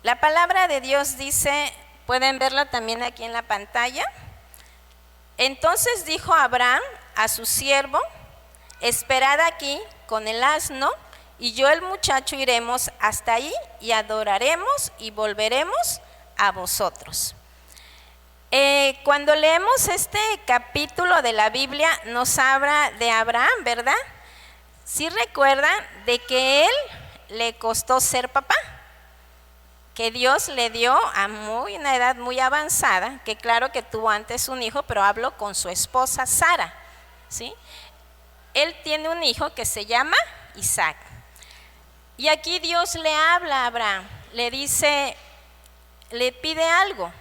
La palabra de Dios dice, pueden verla también aquí en la pantalla. Entonces dijo Abraham a su siervo: esperad aquí con el asno, y yo el muchacho iremos hasta ahí y adoraremos y volveremos a vosotros. Cuando leemos este capítulo de la Biblia nos habla de Abraham, ¿verdad? ¿Sí recuerdan de que él le costó ser papá? Que Dios le dio a una edad muy avanzada, que claro que tuvo antes un hijo, pero hablo con su esposa Sara, ¿sí? Él tiene un hijo que se llama Isaac. Y aquí Dios le habla a Abraham, le dice, le pide algo,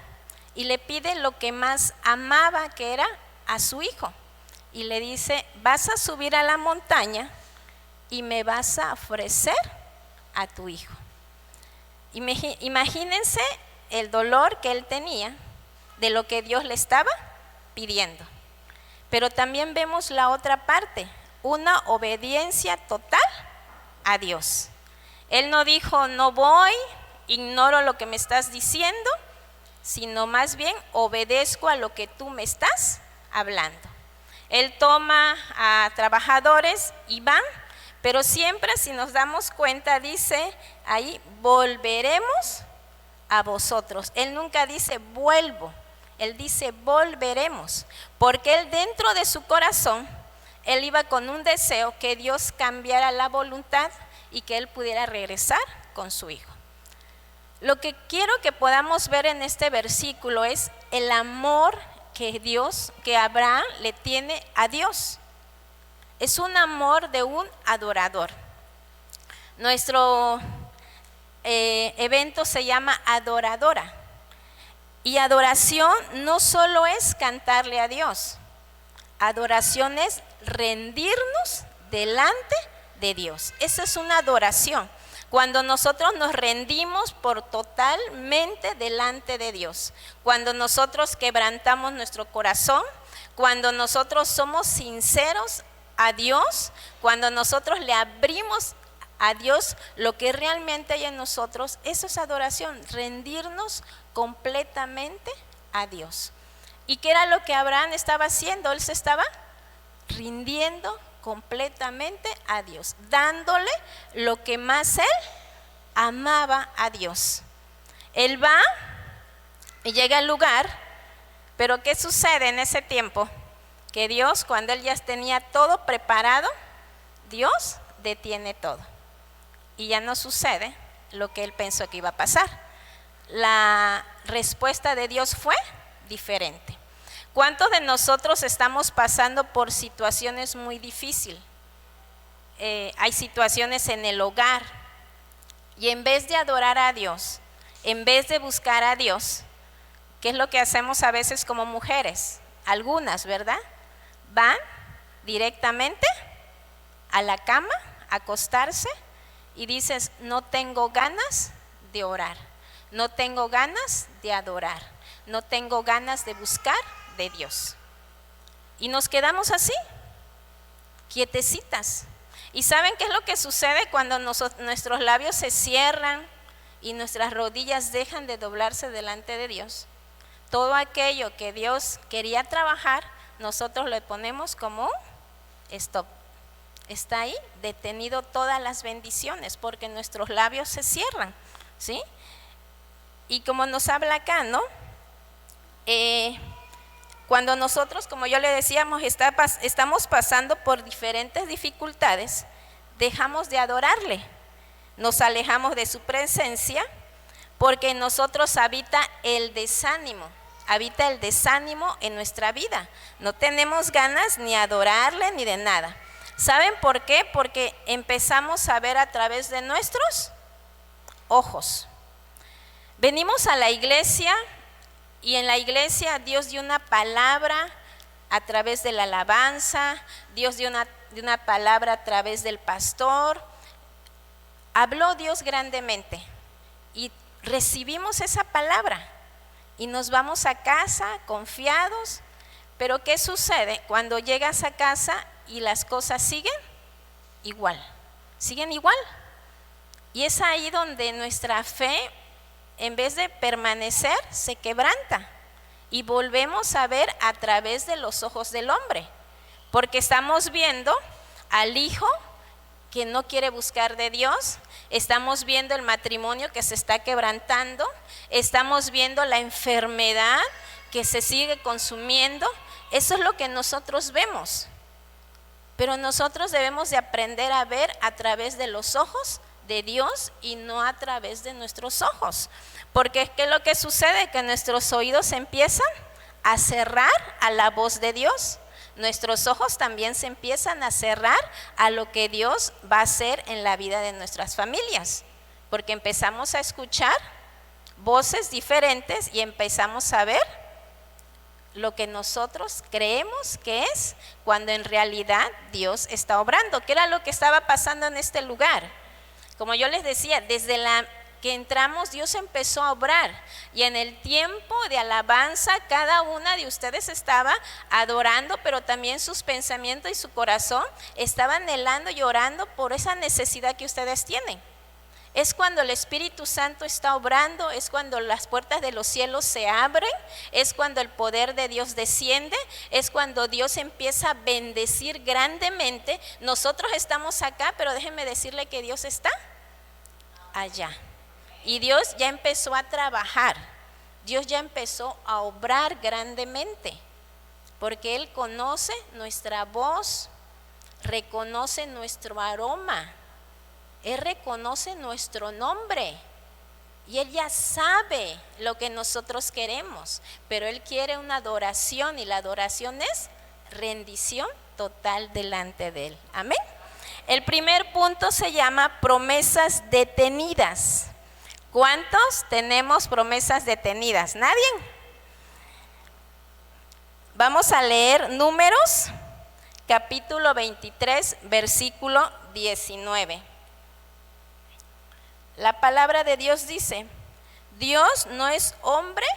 y le pide lo que más amaba, que era a su hijo. Y le dice, vas a subir a la montaña y me vas a ofrecer a tu hijo. Imagínense el dolor que él tenía de lo que Dios le estaba pidiendo. Pero también vemos la otra parte, una obediencia total a Dios. Él no dijo, no voy, ignoro lo que me estás diciendo, sino más bien obedezco a lo que tú me estás hablando. Él toma a trabajadores y van, pero siempre, si nos damos cuenta, dice ahí, volveremos a vosotros. Él nunca dice vuelvo, él dice volveremos, porque él dentro de su corazón, él iba con un deseo que Dios cambiara la voluntad y que él pudiera regresar con su hijo. Lo que quiero que podamos ver en este versículo es el amor que Abraham le tiene a Dios. Es un amor de un adorador. Nuestro evento se llama Adoradora. Y adoración no solo es cantarle a Dios. Adoración es rendirnos delante de Dios. Esa es una adoración. Cuando nosotros nos rendimos por totalmente delante de Dios, cuando nosotros quebrantamos nuestro corazón, cuando nosotros somos sinceros a Dios, cuando nosotros le abrimos a Dios lo que realmente hay en nosotros, eso es adoración, rendirnos completamente a Dios. ¿Y qué era lo que Abraham estaba haciendo? Él se estaba rindiendo completamente a Dios, dándole lo que más él amaba a Dios. Él va y llega al lugar, pero ¿qué sucede en ese tiempo? Que Dios, cuando él ya tenía todo preparado, Dios detiene todo y ya no sucede lo que él pensó que iba a pasar. La respuesta de Dios fue diferente. ¿Cuántos de nosotros estamos pasando por situaciones muy difíciles? Hay situaciones en el hogar y en vez de adorar a Dios, en vez de buscar a Dios, ¿qué es lo que hacemos a veces como mujeres? Algunas, ¿verdad? Van directamente a la cama, a acostarse y dices, no tengo ganas de orar, no tengo ganas de adorar, no tengo ganas de buscar de Dios. Y nos quedamos así, quietecitas. ¿Y saben qué es lo que sucede cuando nuestros labios se cierran y nuestras rodillas dejan de doblarse delante de Dios? Todo aquello que Dios quería trabajar, nosotros le ponemos como stop. Está ahí detenido todas las bendiciones porque nuestros labios se cierran, ¿sí? Y como nos habla acá, ¿no? Cuando nosotros, como yo le decíamos, estamos pasando por diferentes dificultades, dejamos de adorarle, nos alejamos de su presencia, porque en nosotros habita el desánimo en nuestra vida. No tenemos ganas ni de adorarle ni de nada. ¿Saben por qué? Porque empezamos a ver a través de nuestros ojos. Venimos a la iglesia y en la iglesia Dios dio una palabra a través de la alabanza, Dios dio una palabra a través del pastor. Habló Dios grandemente y recibimos esa palabra y nos vamos a casa confiados. Pero ¿qué sucede cuando llegas a casa y las cosas siguen igual? Siguen igual. Y es ahí donde nuestra fe en vez de permanecer, se quebranta y volvemos a ver a través de los ojos del hombre, porque estamos viendo al hijo que no quiere buscar de Dios, estamos viendo el matrimonio que se está quebrantando, estamos viendo la enfermedad que se sigue consumiendo. Eso es lo que nosotros vemos, pero nosotros debemos de aprender a ver a través de los ojos de Dios y no a través de nuestros ojos, porque ¿qué es lo que sucede? Que nuestros oídos se empiezan a cerrar a la voz de Dios, nuestros ojos también se empiezan a cerrar a lo que Dios va a hacer en la vida de nuestras familias, porque empezamos a escuchar voces diferentes y empezamos a ver lo que nosotros creemos que es, cuando en realidad Dios está obrando. ¿Qué era lo que estaba pasando en este lugar? Como yo les decía, desde la que entramos, Dios empezó a obrar, y en el tiempo de alabanza cada una de ustedes estaba adorando, pero también sus pensamientos y su corazón estaban anhelando y orando por esa necesidad que ustedes tienen. Es cuando el Espíritu Santo está obrando, es cuando las puertas de los cielos se abren, es cuando el poder de Dios desciende, es cuando Dios empieza a bendecir grandemente. Nosotros estamos acá, pero déjenme decirle que Dios está allá. Y Dios ya empezó a trabajar, Dios ya empezó a obrar grandemente, porque Él conoce nuestra voz, reconoce nuestro aroma, Él reconoce nuestro nombre y Él ya sabe lo que nosotros queremos, pero Él quiere una adoración, y la adoración es rendición total delante de Él. Amén. El primer punto se llama promesas detenidas. ¿Cuántos tenemos promesas detenidas? ¿Nadie? Vamos a leer Números, capítulo 23, versículo 19. La palabra de Dios dice: Dios no es hombre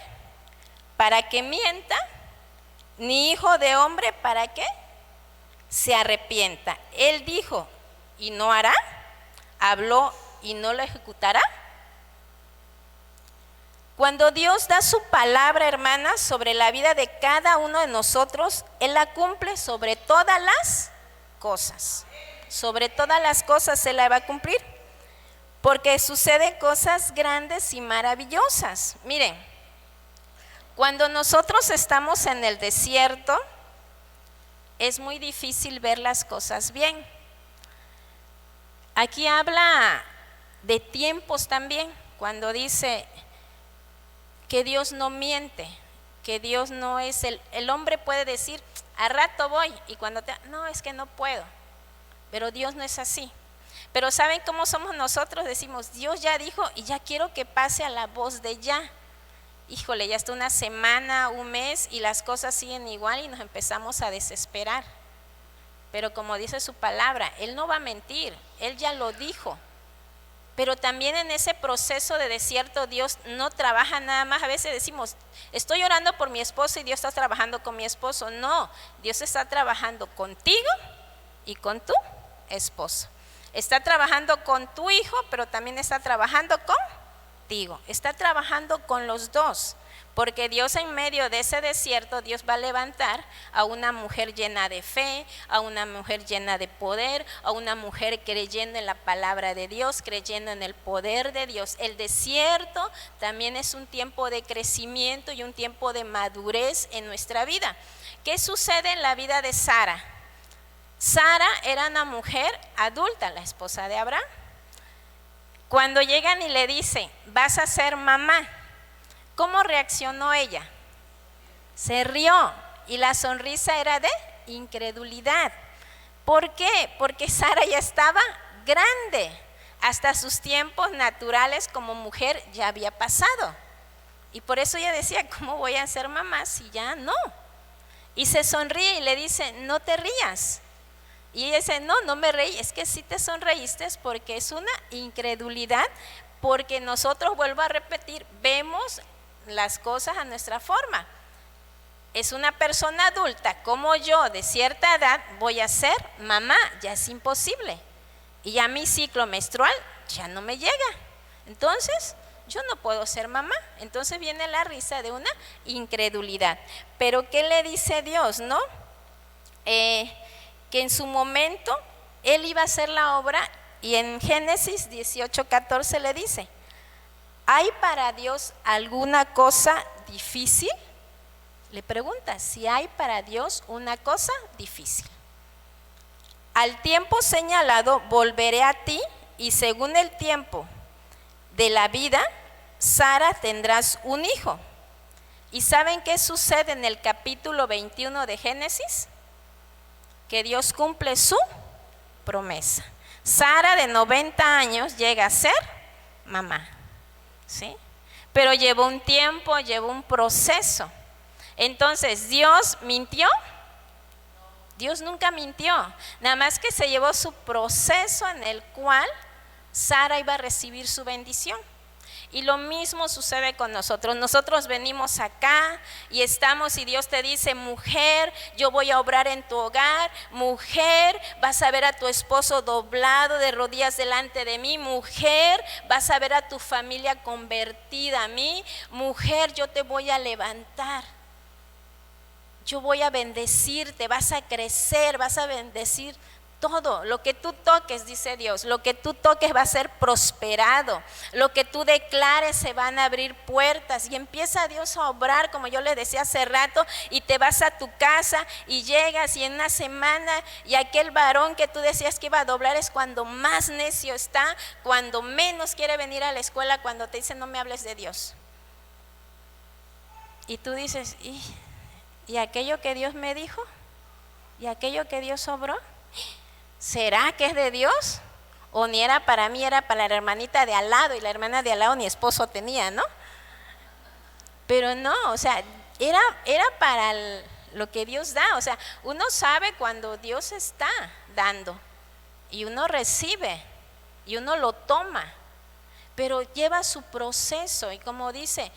para que mienta, ni hijo de hombre para que se arrepienta. Él dijo y no hará, habló y no lo ejecutará. Cuando Dios da su palabra, hermanas, sobre la vida de cada uno de nosotros, Él la cumple sobre todas las cosas. Sobre todas las cosas Él la va a cumplir, porque suceden cosas grandes y maravillosas. Miren, cuando nosotros estamos en el desierto, es muy difícil ver las cosas bien. Aquí habla de tiempos también, cuando dice que Dios no miente, que Dios no es el hombre puede decir, a rato voy, y cuando no, es que no puedo, pero Dios no es así. Pero ¿saben cómo somos nosotros? Decimos, Dios ya dijo y ya quiero que pase a la voz de ya. Híjole, ya está una semana, un mes y las cosas siguen igual y nos empezamos a desesperar. Pero como dice su palabra, Él no va a mentir, Él ya lo dijo. Pero también en ese proceso de desierto Dios no trabaja nada más. A veces decimos, estoy orando por mi esposo y Dios está trabajando con mi esposo. No, Dios está trabajando contigo y con tu esposo. Está trabajando con tu hijo, pero también está trabajando contigo. Está trabajando con los dos. Porque Dios en medio de ese desierto, Dios va a levantar a una mujer llena de fe, a una mujer llena de poder, a una mujer creyendo en la palabra de Dios, creyendo en el poder de Dios. El desierto también es un tiempo de crecimiento y un tiempo de madurez en nuestra vida. ¿Qué sucede en la vida de Sara? Sara era una mujer adulta, la esposa de Abraham. Cuando llegan y le dicen, vas a ser mamá, ¿cómo reaccionó ella? Se rió y la sonrisa era de incredulidad. ¿Por qué? Porque Sara ya estaba grande, hasta sus tiempos naturales como mujer ya había pasado. Y por eso ella decía, ¿cómo voy a ser mamá si ya no? Y se sonríe y le dice, no te rías. Y ella dice, no, no me reí, es que sí te sonreíste porque es una incredulidad, porque nosotros, vuelvo a repetir, vemos las cosas a nuestra forma. Es una persona adulta como yo de cierta edad, voy a ser mamá, ya es imposible. Y ya mi ciclo menstrual ya no me llega. Entonces, yo no puedo ser mamá. Entonces viene la risa de una incredulidad. Pero ¿qué le dice Dios, no? Que en su momento Él iba a hacer la obra, y en Génesis 18:14 le dice: ¿hay para Dios alguna cosa difícil? Le pregunta si hay para Dios una cosa difícil. Al tiempo señalado volveré a ti, y según el tiempo de la vida, Sara, tendrás un hijo. ¿Y saben qué sucede en el capítulo 21 de Génesis? Que Dios cumple su promesa. Sara, de 90 años, llega a ser mamá, ¿sí? Pero llevó un tiempo, llevó un proceso. Entonces, ¿Dios mintió? Dios nunca mintió, nada más que se llevó su proceso en el cual Sara iba a recibir su bendición. Y lo mismo sucede con nosotros. Nosotros venimos acá y estamos, y Dios te dice: mujer, yo voy a obrar en tu hogar. Mujer, vas a ver a tu esposo doblado de rodillas delante de mí. Mujer, vas a ver a tu familia convertida a mí. Mujer, yo te voy a levantar. Yo voy a bendecirte, vas a crecer, vas a bendecir todo. Lo que tú toques, dice Dios, lo que tú toques va a ser prosperado. Lo que tú declares, se van a abrir puertas. Y empieza Dios a obrar, como yo les decía hace rato, y te vas a tu casa y llegas, y en una semana, y aquel varón que tú decías que iba a doblar es cuando más necio está, cuando menos quiere venir a la escuela, cuando te dice: no me hables de Dios. Y tú dices: ¿y aquello que Dios me dijo? ¿Y aquello que Dios obró? ¿Será que es de Dios? O ni era para mí, era para la hermanita de al lado, y la hermana de al lado ni esposo tenía, ¿no? Pero no, o sea, era para lo que Dios da. O sea, uno sabe cuando Dios está dando, y uno recibe, y uno lo toma, pero lleva su proceso. Y como dice,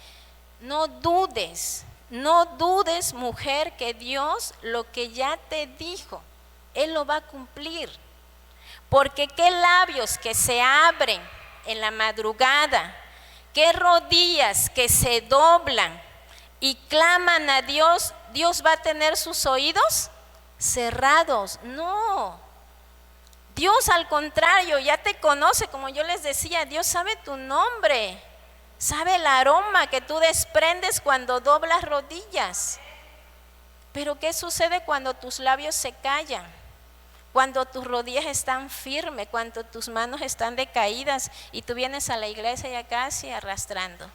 no dudes, mujer, que Dios lo que ya te dijo, Él lo va a cumplir. Porque qué labios que se abren en la madrugada, qué rodillas que se doblan y claman a Dios, Dios va a tener sus oídos cerrados. No, Dios al contrario ya te conoce. Como yo les decía, Dios sabe tu nombre, sabe el aroma que tú desprendes cuando doblas rodillas. Pero ¿qué sucede cuando tus labios se callan? Cuando tus rodillas están firmes, cuando tus manos están decaídas y tú vienes a la iglesia ya casi arrastrando.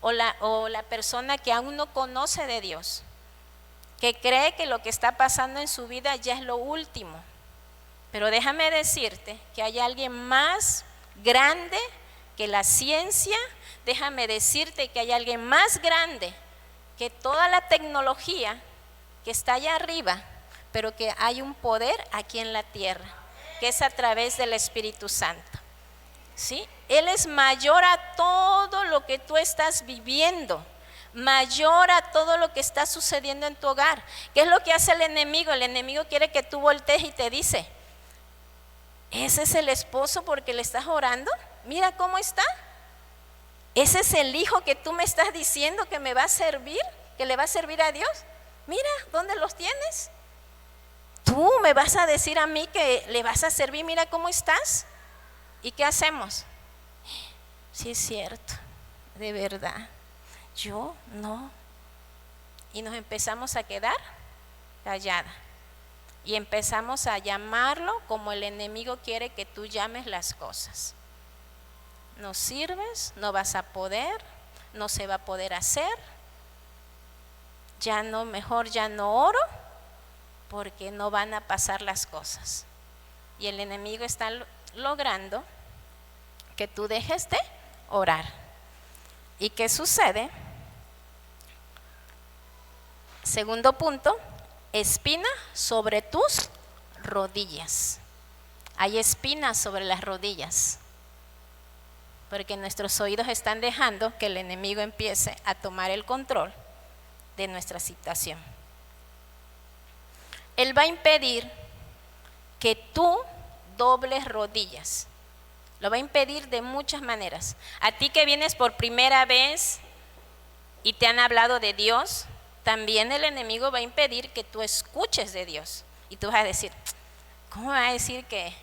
O la persona que aún no conoce de Dios, que cree que lo que está pasando en su vida ya es lo último. Pero déjame decirte que hay alguien más grande que la ciencia. Déjame decirte que hay alguien más grande que toda la tecnología que está allá arriba, pero que hay un poder aquí en la tierra, que es a través del Espíritu Santo, ¿sí? Él es mayor a todo lo que tú estás viviendo, mayor a todo lo que está sucediendo en tu hogar. ¿Qué es lo que hace el enemigo? El enemigo quiere que tú voltees y te dice: ese es el esposo porque le estás orando, mira cómo está. Ese es el hijo que tú me estás diciendo que me va a servir, que le va a servir a Dios. Mira, ¿dónde los tienes? Tú me vas a decir a mí que le vas a servir, mira cómo estás. ¿Y qué hacemos? Sí, es cierto, de verdad, yo no. Y nos empezamos a quedar calladas. Y empezamos a llamarlo como el enemigo quiere que tú llames las cosas. No sirves, no vas a poder, no se va a poder hacer. Ya no, mejor ya no oro, porque no van a pasar las cosas. Y el enemigo está logrando que tú dejes de orar. ¿Y qué sucede? Segundo punto, espina sobre tus rodillas. Hay espinas sobre las rodillas, porque nuestros oídos están dejando que el enemigo empiece a tomar el control de nuestra situación. Él va a impedir que tú dobles rodillas. Lo va a impedir de muchas maneras. A ti que vienes por primera vez y te han hablado de Dios, también el enemigo va a impedir que tú escuches de Dios. Y tú vas a decir, ¿cómo va a decir que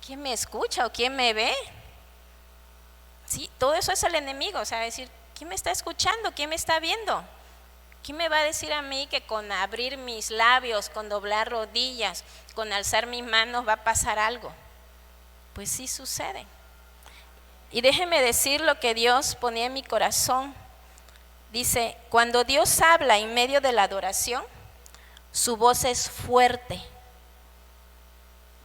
quién me escucha o quién me ve? Sí, todo eso es el enemigo. O sea, decir, ¿quién me está escuchando? ¿Quién me está viendo? ¿Quién me va a decir a mí que con abrir mis labios, con doblar rodillas, con alzar mis manos va a pasar algo? Pues sí sucede. Y déjeme decir lo que Dios ponía en mi corazón. Dice, cuando Dios habla en medio de la adoración, su voz es fuerte.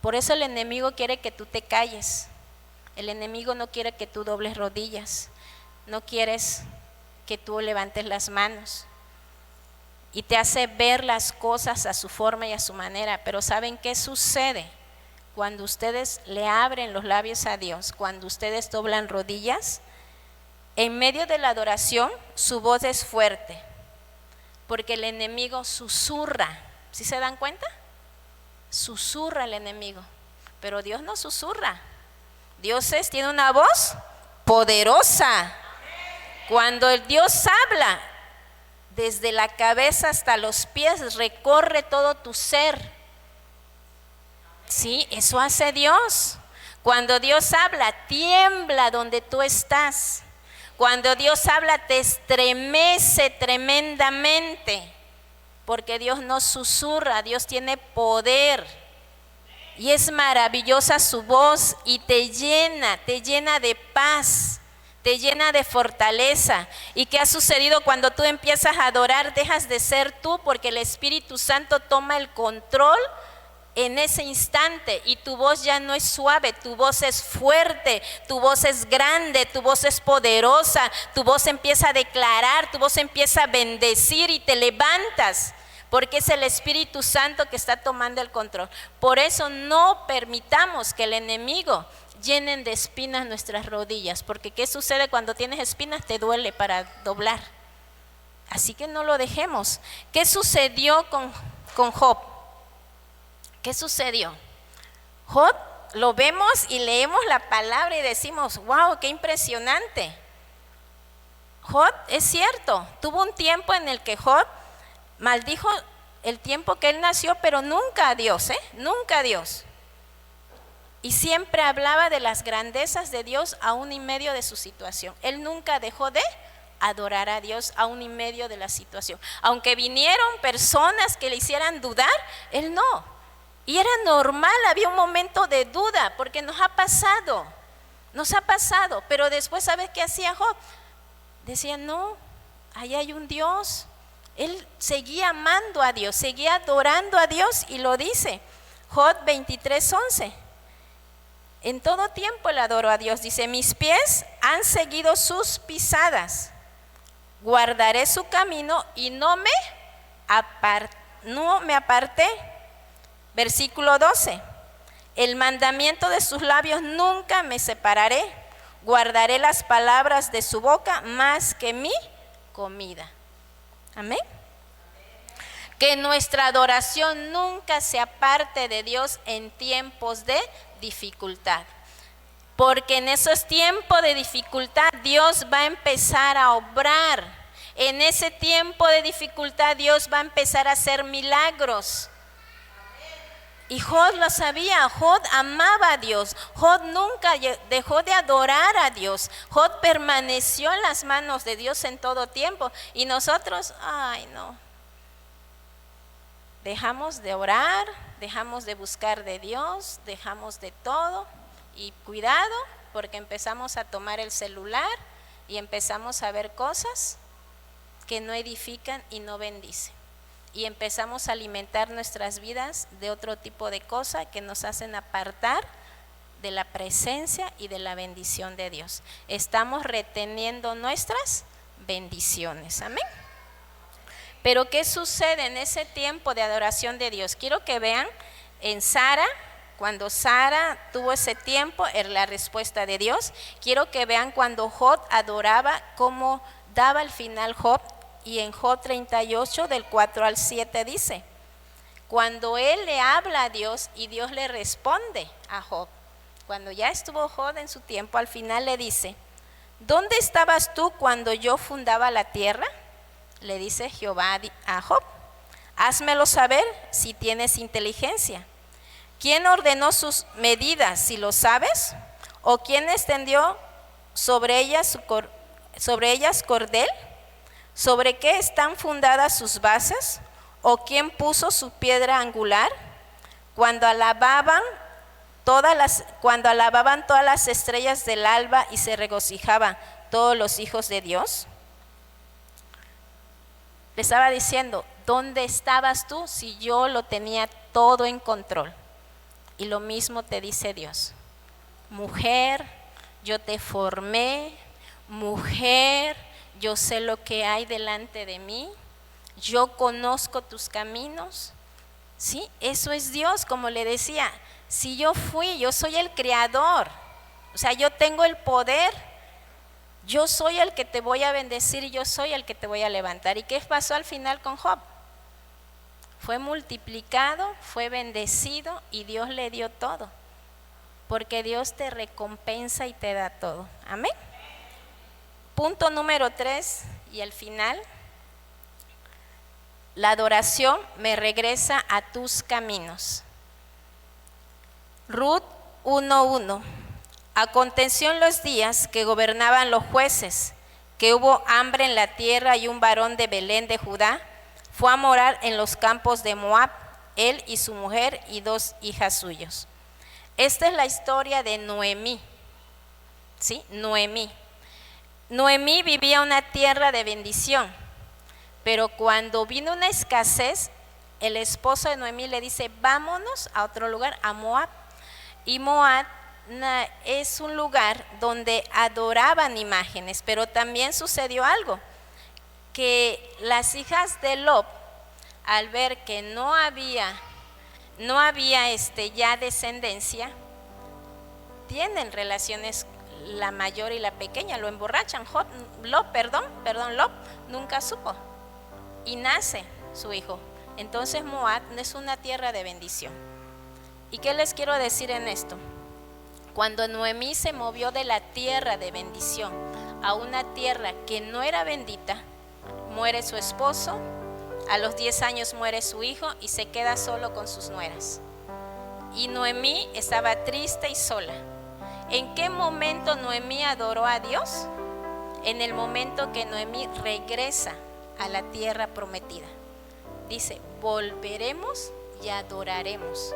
Por eso el enemigo quiere que tú te calles. El enemigo no quiere que tú dobles rodillas. No quieres que tú levantes las manos. Y te hace ver las cosas a su forma y a su manera. Pero ¿saben qué sucede? Cuando ustedes le abren los labios a Dios, cuando ustedes doblan rodillas, en medio de la adoración, su voz es fuerte, porque el enemigo susurra. ¿Sí se dan cuenta? Susurra el enemigo, pero Dios no susurra. Dios tiene una voz poderosa. Cuando el Dios habla, desde la cabeza hasta los pies, recorre todo tu ser. Sí, eso hace Dios. Cuando Dios habla, tiembla donde tú estás. Cuando Dios habla, te estremece tremendamente, porque Dios no susurra, Dios tiene poder. Y es maravillosa su voz y te llena de paz, te llena de fortaleza. ¿Y qué ha sucedido cuando tú empiezas a adorar? Dejas de ser tú, porque el Espíritu Santo toma el control en ese instante, y tu voz ya no es suave, tu voz es fuerte, tu voz es grande, tu voz es poderosa, tu voz empieza a declarar, tu voz empieza a bendecir y te levantas, porque es el Espíritu Santo que está tomando el control. Por eso no permitamos que el enemigo llenen de espinas nuestras rodillas, porque ¿qué sucede cuando tienes espinas? Te duele para doblar. Así que no lo dejemos. ¿Qué sucedió con Job? ¿Qué sucedió? Job, lo vemos y leemos la palabra y decimos, wow, qué impresionante. Job, es cierto, tuvo un tiempo en el que Job maldijo el tiempo que él nació, pero nunca a Dios, nunca a Dios. Y siempre hablaba de las grandezas de Dios aún en medio de su situación. Él nunca dejó de adorar a Dios aún en medio de la situación. Aunque vinieron personas que le hicieran dudar, él no. Y era normal, había un momento de duda, porque nos ha pasado, pero después, ¿sabes qué hacía Job? Decía, no, ahí hay un Dios. Él seguía amando a Dios, seguía adorando a Dios, y lo dice Job 23:11. En todo tiempo él adoró a Dios. Dice, mis pies han seguido sus pisadas, guardaré su camino y no me aparté. Versículo 12, el mandamiento de sus labios nunca me separaré, guardaré las palabras de su boca más que mi comida. Amén. Que nuestra adoración nunca se aparte de Dios en tiempos de dificultad, porque en esos tiempos de dificultad Dios va a empezar a obrar. En ese tiempo de dificultad Dios va a empezar a hacer milagros. Y Job lo sabía, Job amaba a Dios, Job nunca dejó de adorar a Dios, Job permaneció en las manos de Dios en todo tiempo. Y nosotros, ay no, dejamos de orar, dejamos de buscar de Dios, dejamos de todo. Y cuidado, porque empezamos a tomar el celular y empezamos a ver cosas que no edifican y no bendicen. Y empezamos a alimentar nuestras vidas de otro tipo de cosas que nos hacen apartar de la presencia y de la bendición de Dios. Estamos reteniendo nuestras bendiciones. Amén. Pero ¿qué sucede en ese tiempo de adoración de Dios? Quiero que vean en Sara, cuando Sara tuvo ese tiempo, era la respuesta de Dios. Quiero que vean cuando Job adoraba, cómo daba al final Job. Y en Job 38, del 4 al 7 dice, cuando él le habla a Dios y Dios le responde a Job, Cuando ya estuvo Job en su tiempo, al final le dice: ¿dónde estabas tú cuando yo fundaba la tierra? Le dice Jehová a Job: házmelo saber si tienes inteligencia. ¿Quién ordenó sus medidas, si lo sabes? ¿O quién extendió sobre ellas cordel? ¿Sobre qué están fundadas sus bases? ¿O quién puso su piedra angular? Cuando alababan todas las estrellas del alba y se regocijaban todos los hijos de Dios. Le estaba diciendo: ¿dónde estabas tú si yo lo tenía todo en control? Y lo mismo te dice Dios: mujer, yo te formé, mujer, yo sé lo que hay delante de mí, yo conozco tus caminos. ¿Sí? Eso es Dios, como le decía. Si yo soy el creador, o sea, yo tengo el poder, yo soy el que te voy a bendecir y yo soy el que te voy a levantar. ¿Y qué pasó al final con Job? Fue multiplicado, fue bendecido y Dios le dio todo, porque Dios te recompensa y te da todo. Amén. Punto número 3 y al final: la adoración me regresa a tus caminos. Ruth 1:1. Aconteció en los días que gobernaban los jueces, que hubo hambre en la tierra, y un varón de Belén de Judá fue a morar en los campos de Moab, él y su mujer y 2 hijas suyas. Esta es la historia de Noemí. ¿Sí? Noemí vivía una tierra de bendición, pero cuando vino una escasez, el esposo de Noemí le dice: vámonos a otro lugar, a Moab. Y Moab es un lugar donde adoraban imágenes, pero también sucedió algo, que las hijas de Lot, al ver que no había ya descendencia, tienen relaciones, la mayor y la pequeña, lo emborrachan. Lot nunca supo y nace su hijo. Entonces Moab es una tierra de bendición. ¿Y qué les quiero decir en esto? Cuando Noemí se movió de la tierra de bendición a una tierra que no era bendita, muere su esposo, a los 10 años muere su hijo y se queda solo con sus nueras. Y Noemí estaba triste y sola. ¿En qué momento Noemí adoró a Dios? En el momento que Noemí regresa a la tierra prometida. Dice: volveremos y adoraremos.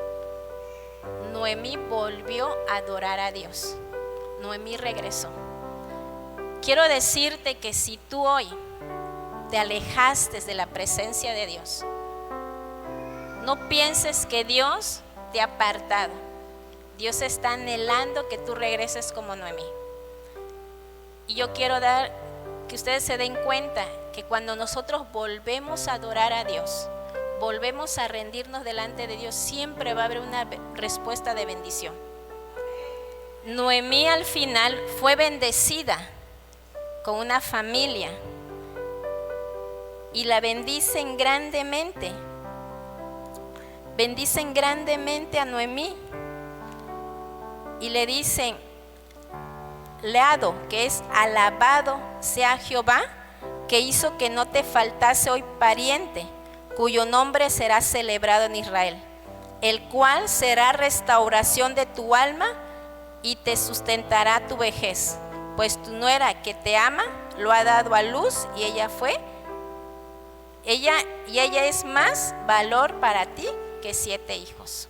Noemí volvió a adorar a Dios. Noemí regresó. Quiero decirte que si tú hoy te alejaste de la presencia de Dios, no pienses que Dios te ha apartado. Dios está anhelando que tú regreses como Noemí. Y yo quiero que ustedes se den cuenta que cuando nosotros volvemos a adorar a Dios, volvemos a rendirnos delante de Dios, siempre va a haber una respuesta de bendición. Noemí al final fue bendecida con una familia y la bendicen grandemente. Bendicen grandemente a Noemí y le dicen: leado, que es alabado sea Jehová, que hizo que no te faltase hoy pariente, cuyo nombre será celebrado en Israel, el cual será restauración de tu alma y te sustentará tu vejez, pues tu nuera que te ama lo ha dado a luz y ella es más valor para ti que 7 hijos.